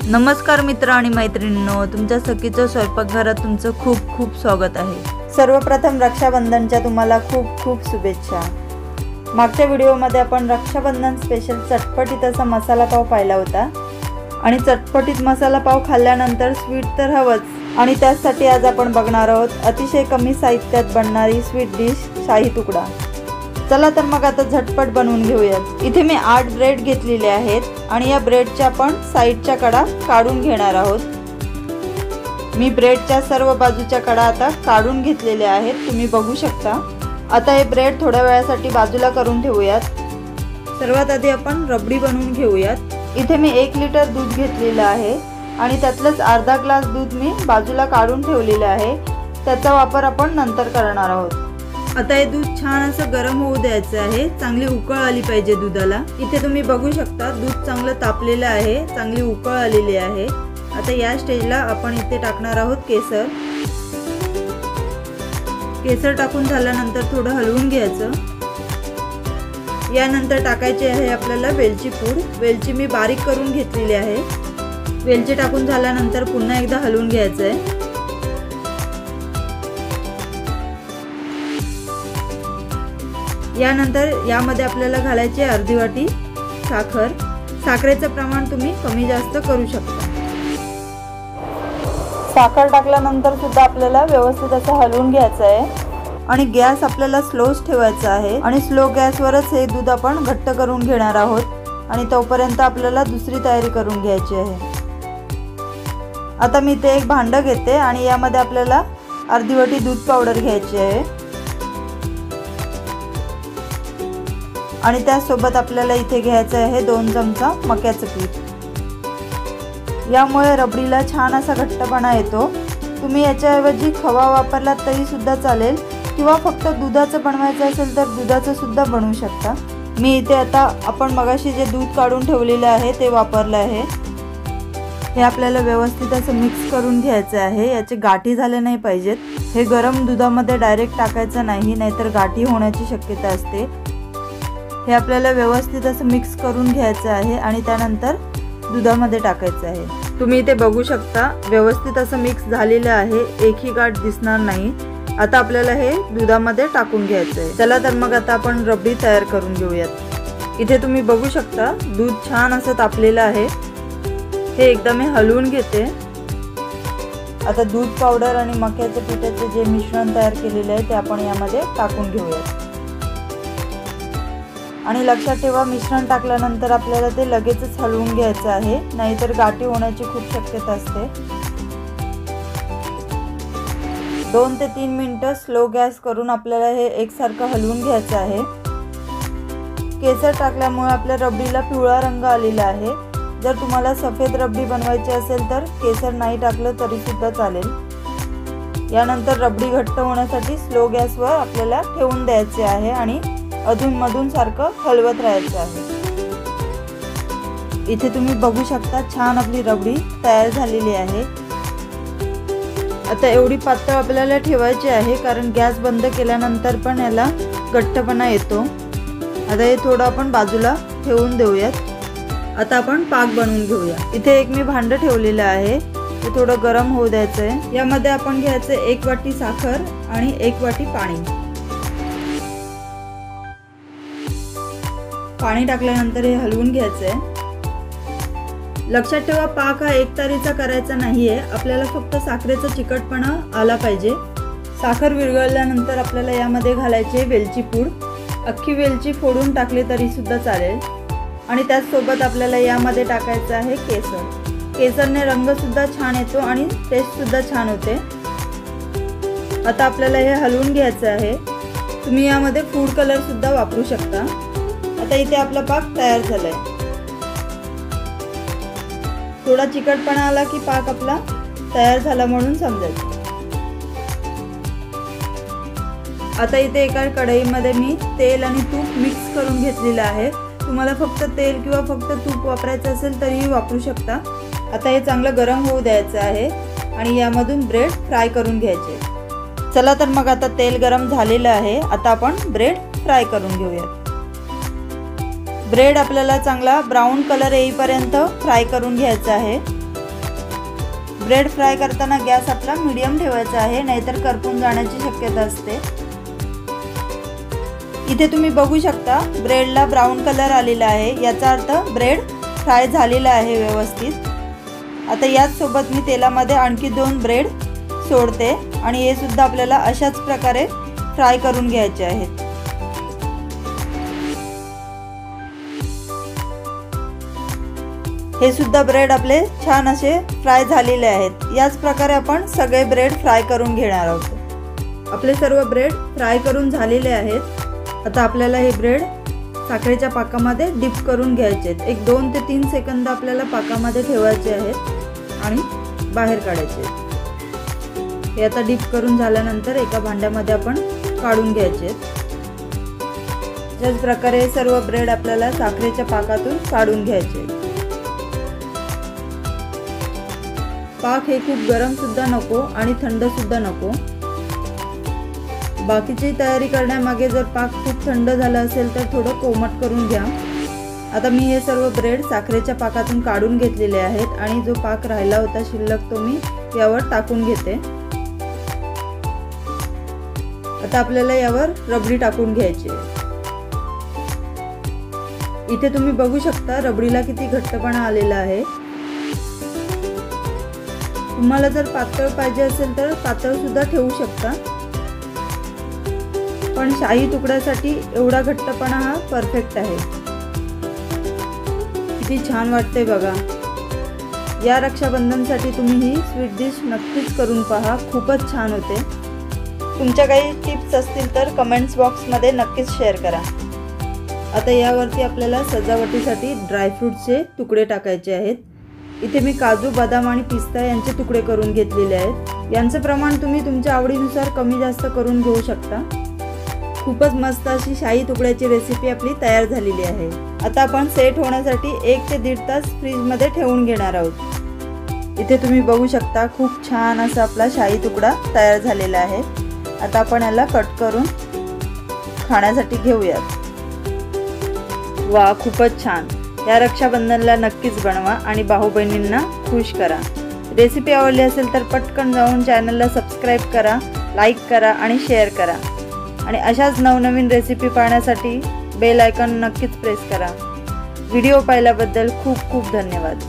नमस्कार मित्र आणि मैत्रिणींनो, तुमच्या सखीच्या स्वयंपाकघरात तुमचं खूप खूप स्वागत आहे। सर्वप्रथम रक्षाबंधनच्या तुम्हाला खूप खूप शुभेच्छा। मागच्या व्हिडिओमध्ये आपण रक्षाबंधन स्पेशल चटपटीत असा मसाला पाव पाहिला होता आणि चटपटीत मसाला पाव खाल्ल्यानंतर स्वीट तर हवंच आणि त्यासाठी आज आपण बघणार आहोत अतिशय कमी साहित्यात बनणारी स्वीट डिश शाही तुकडा। चला तर मग आता झटपट बनवून घेऊयात। इथे मी 8 ब्रेड घेतलेले आहेत आणि या ब्रेडच्या आपण साइडच्या कडा काढून घेणार आहोत। मी ब्रेडच्या सर्व बाजूच्या कडा आता काढून घेतलेल्या आहेत, तुम्ही बघू शकता। आता हे ब्रेड थोड्या वेळासाठी बाजूला करून ठेवूयात। सर्वात आधी आपण रबडी बनवून घेऊयात। इथे मी 1 लिटर दूध घेतलेलं आहे आणि त्यातलंच अर्धा ग्लास दूध मी बाजूला काढून ठेवलेलं आहे, त्याचा वापर आपण नंतर करणार आहोत। आता हे दूध छान असं गरम होऊ द्यायचं आहे, चांगली उकळ आली पाहिजे दुधाला। इथे तुम्ही बघू शकता दूध चांगलं तापलेलं आहे, चांगली उकळ आलेली आहे। आता या स्टेजला आपण इथे टाकणार आहोत केसर। केसर टाकून झाल्यानंतर थोडं हलवून घ्यायचं। यानंतर टाकायची आहे आपल्याला वेलची पूड। वेलची मी बारीक करून घेतलेली आहे। वेलची टाकून झाल्यानंतर पुन्हा एकदा हलवून घ्यायचं आहे। यानंतर यामध्ये आपल्याला घालायची अर्धी वाटी साखर। साखरेचं प्रमाण तुम्ही कमी जास्त करू शकता। साखर टाकल्यानंतर सुद्धा आपल्याला व्यवस्थित असं हलवून घ्यायचं आहे आणि गॅस आपल्याला स्लोच ठेवायचा आहे आणि स्लो गॅसवरच हे दूध आपण घट्ट करून घेणार आहोत आणि तोपर्यंत आपल्याला दुसरी तयारी करून घ्यायची आहे। आता मी ते एक भांडं घेते आणि यामध्ये आपल्याला अर्धी वाटी दूध पावडर घ्यायची आहे आणि त्यासोबत आपल्याला इथे घ्यायचं आहे 2 चमचा मक्याचं पीठ। यामुळे रबडीला छान असा घट्टपणा येतो। तुम्ही याच्याऐवजी खवा वापरला तरी सुद्धा चालेल किंवा फक्त दुधाचं बनवायचं असेल तर दुधाचं सुद्धा बनवू शकता। मी इथे आता आपण मगाशी जे दूध काढून ठेवलेलं आहे ते वापरलं आहे। हे आपल्याला व्यवस्थित असं मिक्स करून घ्यायचं आहे, याचे गाठी झाले नाही पाहिजेत। हे गरम दुधामध्ये डायरेक्ट टाकायचं नाही, नाहीतर गाठी होण्याची शक्यता असते। हे आपल्याला व्यवस्थित असं मिक्स करून घ्यायचं आहे आणि त्यानंतर दुधामध्ये टाकायचं आहे। तुम्ही इथे बघू शकता व्यवस्थित असं मिक्स झालेलं आहे, एकही गाठ दिसणार नाही। आता आपल्याला हे दुधामध्ये टाकून घ्यायचं आहे। चला तर मग आता आपण रबडी तयार करून घेऊयात। इथे तुम्ही बघू शकता दूध छान असं तापलेलं आहे। हे एकदा मी हलवून घेते। आता दूध पावडर आणि मक्याच्या पिठाचे जे मिश्रण तयार केलेले आहे ते आपण यामध्ये टाकून घेऊयात आणि लक्षात ठेवा मिश्रण टाकल्यानंतर आपल्याला ते लगेचच हलवून घ्यायचं आहे, नाहीतर गाठी होण्याची खूप शक्यता असते। 2 ते 3 मिनिटं स्लो गॅस करून आपल्याला हे एकसारखं हलवून घ्यायचं आहे। केसर टाकल्यामुळे आपल्या रबडीला पिवळा रंग आलेला आहे। जर तुम्हाला सफेद रबडी बनवायची असेल तर केसर नाही टाकलं तरी सुद्धा चालेल। यानंतर रबडी घट्ट होण्यासाठी स्लो गॅसवर आपल्याला ठेवून द्यायचे आहे आणि अधूनमधून सारखं हलवत राहायचं आहे। इथे तुम्ही बघू शकता छान आपली रबडी तयार झालेली आहे। आता एवढी पातळ आपल्याला ठेवायची आहे कारण गॅस बंद केल्यानंतर पण याला घट्टपणा येतो। आता हे थोडं आपण बाजूला ठेवून देऊयात। आता आपण पाक बनवून घेऊया। इथे एक मी भांडं ठेवलेलं आहे, ते थोडं गरम होऊ द्यायचं आहे। यामध्ये आपण घ्यायचं 1 वाटी साखर आणि 1 वाटी पाणी। पाणी टाकल्यानंतर हे हलवून घ्यायचं आहे। लक्षात ठेवा पाक हा एकतारीचा करायचा नाहीये, आपल्याला फक्त साखरेचा चिकटपणा आला पाहिजे। साखर विरघळल्यानंतर आपल्याला यामध्ये घालायची वेलची पूड। अख्खी वेलची फोडून टाकली तरी सुद्धा चालेल आणि त्याचसोबत आपल्याला यामध्ये टाकायचं आहे केसर। केसरने रंग सुद्धा छान येतो आणि टेस्ट सुद्धा छान होते। आता आपल्याला हे हलवून घ्यायचं आहे। तुम्ही यामध्ये फूड कलर सुद्धा वापरू शकता। आता इथे आपला पाक तयार झालाय। थोडा चिकटपणा आला की पाक आपला तयार झाला म्हणून समजायचं। आता इथे एका कढईमध्ये मी तेल आणि तूप मिक्स करून घेतलेलं आहे। तुम्हाला फक्त तेल किंवा फक्त तूप वापरायचं असेल तरीही वापरू शकता। आता हे चांगलं गरम होऊ द्यायचं आहे आणि यामधून ब्रेड फ्राय करून घ्यायचे। चला तर मग आता तेल गरम झालेलं आहे, आता आपण ब्रेड फ्राय करून घेऊयात। ब्रेड आपल्याला चांगला ब्राउन कलर येईपर्यंत फ्राय करून घ्यायचा आहे। ब्रेड फ्राय करताना गॅस आपला मीडियम ठेवायचा आहे, नाहीतर करपून जाण्याची शक्यता असते। इथे तुम्ही बघू शकता ब्रेडला ब्राऊन कलर आलेला आहे, याचा अर्थ ब्रेड फ्राय झालेला आहे व्यवस्थित। आता याच सोबत मी तेलामध्ये आणखी 2 ब्रेड सोडते आणि हे सुद्धा आपल्याला अशाच प्रकारे फ्राय करून घ्यायचे आहेत। हे सुद्धा ब्रेड आपले छान असे फ्राय झालेले आहेत। याच प्रकारे आपण सगळे ब्रेड फ्राय करून घेणार आहोत। आपले सर्व ब्रेड फ्राय करून झालेले आहेत। आता आपल्याला हे ब्रेड साखरेच्या पाकामध्ये डिप करून घ्यायचे आहेत। एक 2 ते 3 सेकंद आपल्याला पाकामध्ये ठेवायचे आहेत आणि बाहेर काढायचे आहेत। हे आता डिप करून झाल्यानंतर एका भांड्यामध्ये आपण काढून घ्यायचे आहेत। ज्याच प्रकारे सर्व ब्रेड आपल्याला साखरेच्या पाकातून काढून घ्यायचे आहेत। पाक हे खूप गरम सुद्धा नको आणि थंड सुद्धा नको। बाकीची तयारी करण्यामागे जर पाक खूप थंड झाला असेल तर थोडं कोमट करून घ्या। आता मी हे सर्व ब्रेड साखरेच्या पाकातून काढून घेतलेले आहेत आणि जो पाक राहिला होता शिल्लक तो मी यावर टाकून घेते। आता आपल्याला यावर रबडी टाकून घ्यायची आहे। इथे तुम्ही बघू शकता रबडीला किती घट्टपणा आलेला आहे। तुम्हाला जर पातळ पाहिजे असेल तर पातळ सुद्धा ठेवू शकता, पण शाही तुकड्यासाठी एवढा घट्टपणा हा परफेक्ट आहे। किती छान वाटते बघा। या रक्षाबंधनसाठी तुम्ही ही स्वीट डिश नक्कीच करून पहा, खूपच छान होते। तुमच्या काही टिप्स असतील तर कमेंट्स बॉक्समध्ये नक्कीच शेअर करा। आता यावरती आपल्याला सजावटीसाठी ड्रायफ्रूटचे तुकडे टाकायचे आहेत। इथे मी काजू, बदाम आणि पिस्ता यांचे तुकडे करून घेतलेले आहेत। यांचे प्रमाण तुम्ही तुमच्या आवडीनुसार कमी जास्त करून घेऊ शकता। खूपच मस्त अशी शाही तुकड्याची रेसिपी आपली तयार झालेली आहे। आता आपण सेट होण्यासाठी 1 ते 1.5 तास फ्रीजमध्ये ठेवून घेणार आहोत। इथे तुम्ही बघू शकता खूप छान असा आपला शाही तुकडा तयार झालेला आहे। आता आपण याला कट करून खाण्यासाठी घेऊयात। वा, खूपच छान। या रक्षाबंधनला नक्कीच बनवा आणि भाऊ बहिणींना खुश करा। रेसिपी आवडली असेल तर पटकन जाऊन चॅनलला सबस्क्राईब करा, लाईक करा आणि शेअर करा आणि अशाच नवनवीन रेसिपी पाहण्यासाठी बेल आयकॉन नक्कीच प्रेस करा। व्हिडिओ पाहिल्याबद्दल खूप खूप धन्यवाद।